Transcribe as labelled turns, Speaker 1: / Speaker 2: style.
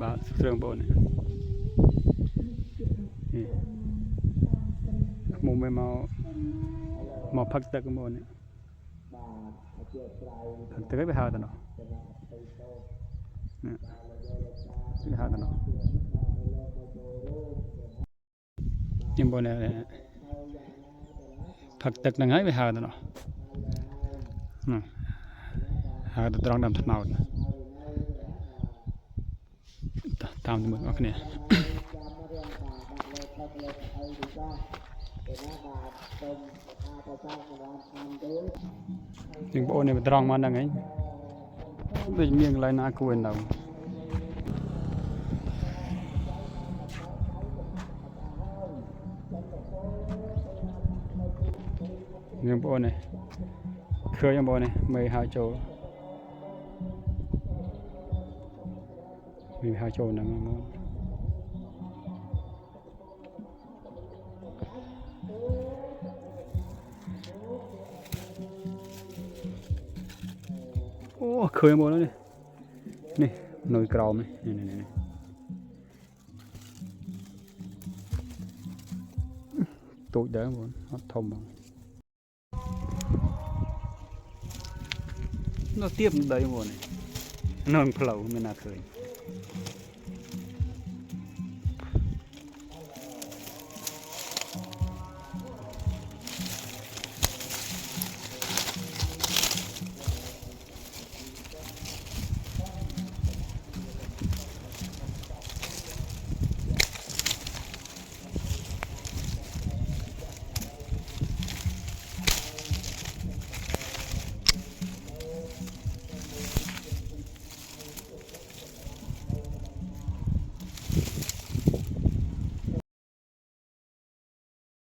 Speaker 1: បាទស្រឿងបងនេះមុំមកផឹកទឹកមកនេះផឹកទឹកឲ្យវាហៅទៅនោះវាហៅទៅនោះខ្ញុំបងនេះផឹកទឹកហ្នឹងហើយវាហៅទៅនោះហៅទៅត្រង់ដើមថ្នោតតាមទៅមើលអរគ្នាជាងបងនេះត្រង់មកហ្នឹងហើយដូចមានកន្លែងណាគួរនៅយើងបងនេះឃើញបងនេះមើលហៅចូលមានហៅចូលហ្នឹងមកអូឃើញមកនេះនេះនៅក្រោមនេះទូចដែរបងអត់ធំបងនៅទៀបដីមកនេះនៅផ្លូវមានណាឃើញ